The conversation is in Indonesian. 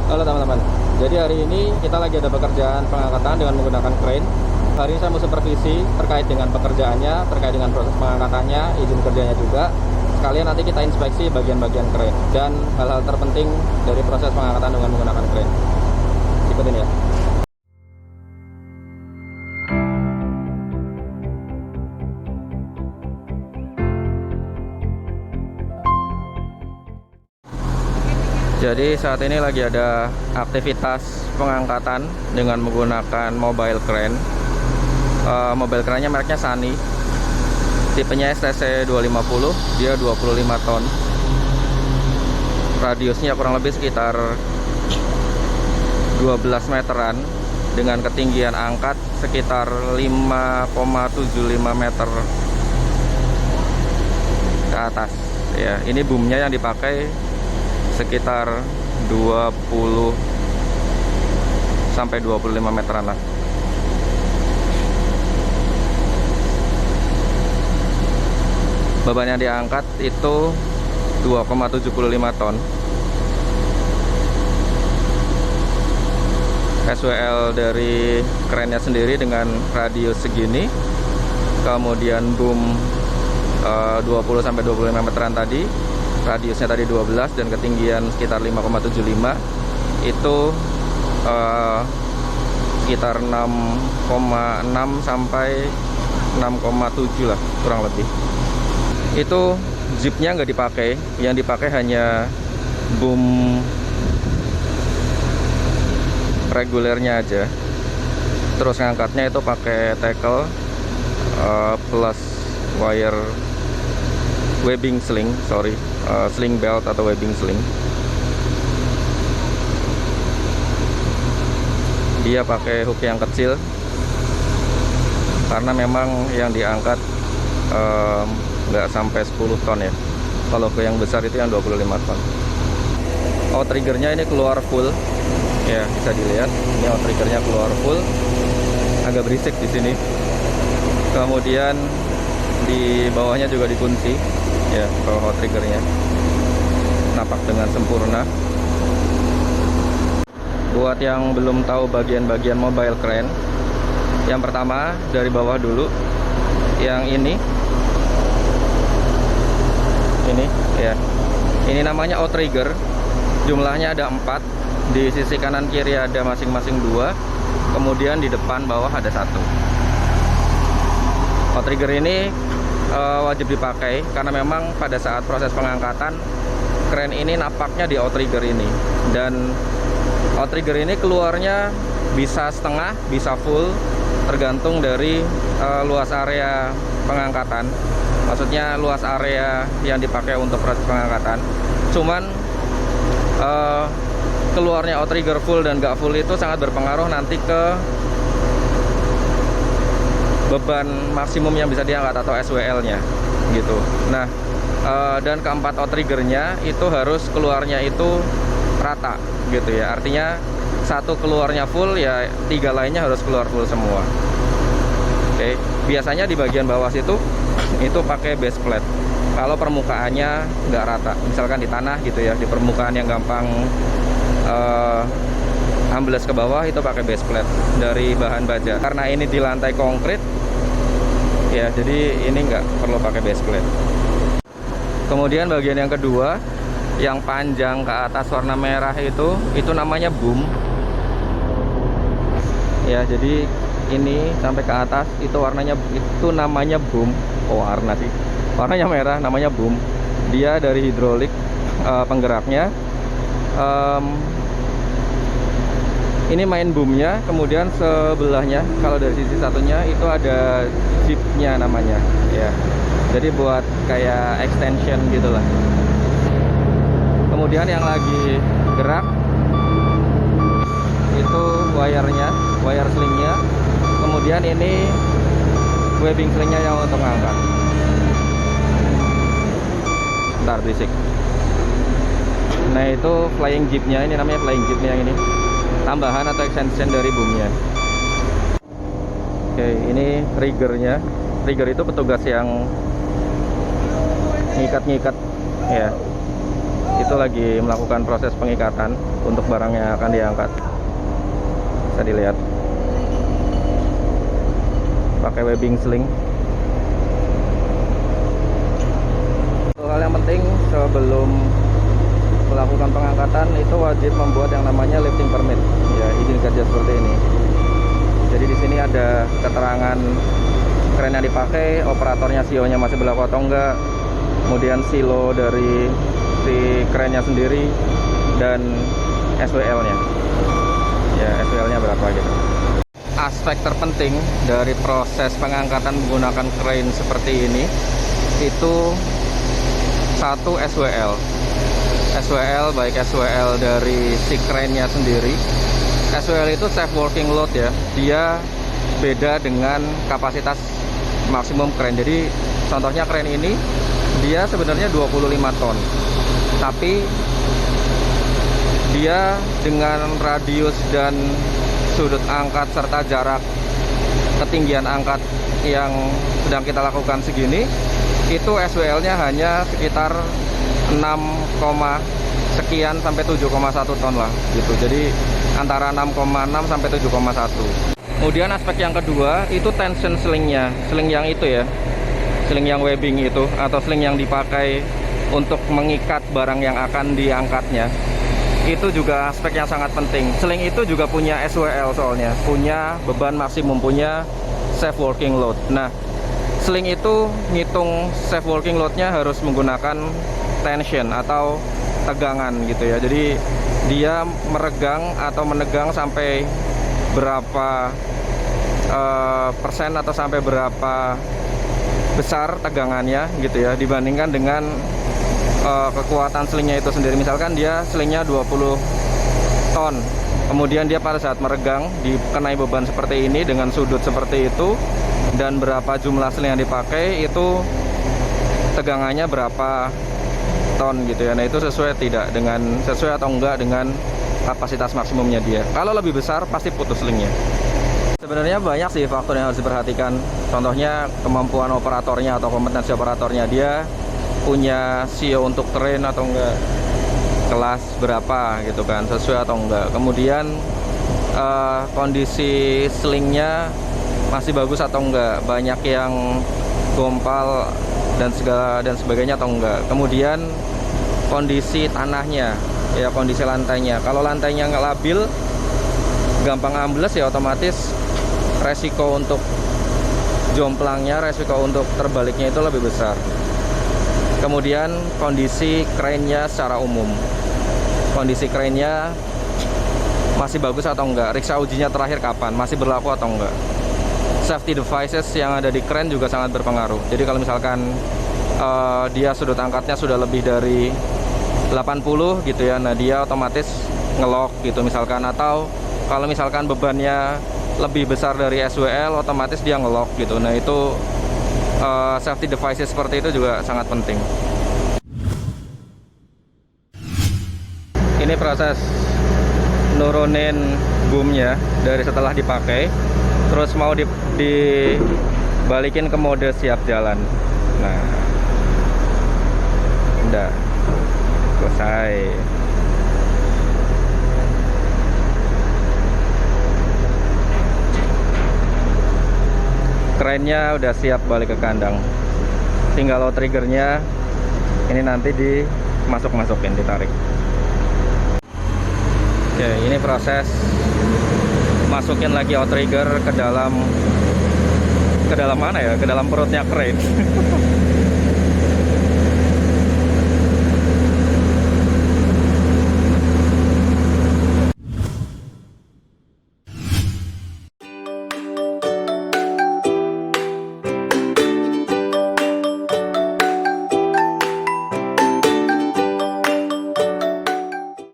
Halo teman-teman. Jadi hari ini kita lagi ada pekerjaan pengangkatan dengan menggunakan crane. Hari ini saya mau supervisi terkait dengan pekerjaannya, terkait dengan proses pengangkatannya, izin kerjanya juga. Sekalian nanti kita inspeksi bagian-bagian crane dan hal-hal terpenting dari proses pengangkatan dengan menggunakan crane. Ikutin ya. Jadi saat ini lagi ada aktivitas pengangkatan dengan menggunakan mobile crane. Mobile crane-nya mereknya Sunny. Tipenya STC 250, dia 25 ton. Radiusnya kurang lebih sekitar 12 meteran dengan ketinggian angkat sekitar 5,75 meter ke atas. Ya, ini boomnya yang dipakai sekitar 20 sampai 25 meteran lah. Beban yang diangkat itu 2,75 ton. SWL dari kerennya sendiri dengan radius segini, kemudian boom 20 sampai 25 meteran tadi, radiusnya tadi 12 dan ketinggian sekitar 5,75, itu sekitar 6,6 sampai 6,7 lah kurang lebih. Itu zipnya nggak dipakai, yang dipakai hanya boom regulernya aja. Terus ngangkatnya itu pakai tackle plus wire webbing sling, sling belt atau webbing sling. Dia pakai hook yang kecil karena memang yang diangkat nggak sampai 10 ton ya. Kalau ke yang besar itu yang 25 ton. Outriggernya ini keluar full, ya bisa dilihat. Ini outriggernya keluar full, agak berisik di sini. Kemudian di bawahnya juga dikunci, ya bawah outriggernya napak dengan sempurna. Buat yang belum tahu bagian-bagian mobile crane, yang pertama dari bawah dulu, yang ini ya, ini namanya outrigger. Jumlahnya ada 4, di sisi kanan kiri ada masing-masing 2, kemudian di depan bawah ada 1. Outrigger ini wajib dipakai karena memang pada saat proses pengangkatan crane ini napaknya di outrigger ini, dan outrigger ini keluarnya bisa setengah, bisa full, tergantung dari luas area pengangkatan. Maksudnya luas area yang dipakai untuk proses pengangkatan. Cuman keluarnya outrigger full dan gak full itu sangat berpengaruh nanti ke beban maksimum yang bisa diangkat atau SWL-nya gitu. Nah, dan keempat outriggernya itu harus keluarnya itu rata gitu ya. Artinya satu keluarnya full, ya 3 lainnya harus keluar full semua. Oke, biasanya di bagian bawah situ itu pakai base plate. Kalau permukaannya nggak rata, misalkan di tanah gitu ya, di permukaan yang gampang ambles ke bawah, itu pakai base plate dari bahan baja. Karena ini di lantai konkrit, ya jadi ini nggak perlu pakai base plate. Kemudian bagian yang kedua, yang panjang ke atas warna merah itu namanya boom. Ya, jadi ini sampai ke atas itu warnanya, itu namanya boom. Oh, warna sih, warnanya merah, namanya boom. Dia dari hidrolik penggeraknya. Ini main boomnya, kemudian sebelahnya kalau dari sisi satunya itu ada jeepnya namanya ya. Jadi buat kayak extension gitulah. Kemudian yang lagi gerak itu wirenya, wire slingnya. Kemudian ini webbing slingnya yang untuk ngangkat. Bentar, berisik. Nah, itu flying jeepnya, ini namanya flying jeepnya yang ini. Tambahan atau extension dari boomnya. Oke, ini triggernya. Trigger itu petugas yang ngikat-ngikat ya. itu lagi melakukan proses pengikatan untuk barang yang akan diangkat. Bisa dilihat pakai webbing sling. Hal yang penting sebelum melakukan pengangkatan itu wajib membuat yang namanya lifting permit, ya, izin kerja seperti ini. Jadi di sini ada keterangan kren yang dipakai, operatornya, CEO-nya masih berlaku atau enggak, kemudian silo dari si kerennya sendiri, dan SWL-nya. Ya, SWL-nya berapa gitu. Aspek terpenting dari proses pengangkatan menggunakan crane seperti ini itu satu, SWL. SWL, baik SWL dari si crane-nya sendiri. SWL itu safe working load, ya. Dia beda dengan kapasitas maksimum crane. Jadi contohnya crane ini dia sebenarnya 25 ton. Tapi dia dengan radius dan sudut angkat serta jarak ketinggian angkat yang sedang kita lakukan segini, itu SWL-nya hanya sekitar 6, sekian sampai 7,1 ton lah gitu. Jadi antara 6,6 sampai 7,1. Kemudian aspek yang kedua itu tension slingnya, sling yang itu ya, sling yang webbing itu, atau sling yang dipakai untuk mengikat barang yang akan diangkatnya. Itu juga aspek yang sangat penting. Sling itu juga punya SWL soalnya, punya beban maksimum, punya safe working load. Nah, sling itu ngitung safe working loadnya harus menggunakan tension atau tegangan gitu ya. Jadi dia meregang atau menegang sampai berapa persen atau sampai berapa besar tegangannya gitu ya, dibandingkan dengan kekuatan slingnya itu sendiri. Misalkan dia slingnya 20 ton, kemudian dia pada saat meregang dikenai beban seperti ini dengan sudut seperti itu, dan berapa jumlah sling yang dipakai itu tegangannya berapa ton gitu ya. Nah, itu sesuai atau enggak dengan kapasitas maksimumnya dia. Kalau lebih besar pasti putus slingnya. Sebenarnya banyak sih faktor yang harus diperhatikan. Contohnya kemampuan operatornya atau kompetensi operatornya, dia punya CEO untuk crane atau enggak, kelas berapa gitu kan, sesuai atau enggak. Kemudian kondisi slingnya masih bagus atau enggak, banyak yang gompal dan sebagainya atau enggak. Kemudian kondisi tanahnya, ya, kondisi lantainya. Kalau lantainya nggak labil, gampang ambles, ya otomatis resiko untuk jomplangnya, resiko untuk terbaliknya itu lebih besar. Kemudian kondisi crane-nya secara umum, kondisi crane-nya masih bagus atau enggak, riksa ujinya terakhir kapan, masih berlaku atau enggak. Safety devices yang ada di crane juga sangat berpengaruh. Jadi kalau misalkan dia sudut angkatnya sudah lebih dari 80 gitu ya, nah dia otomatis ngelock gitu misalkan. Atau kalau misalkan bebannya lebih besar dari SWL, otomatis dia ngelock gitu. Nah, itu safety devices seperti itu juga sangat penting. Ini proses nurunin boomnya dari setelah dipakai, terus mau dibalikin ke mode siap jalan. Nah, udah selesai. Kerennya udah siap balik ke kandang, tinggal outriggernya ini nanti dimasukin, ditarik. Oke, ini proses masukin lagi outrigger ke dalam mana ya, ke dalam perutnya crane.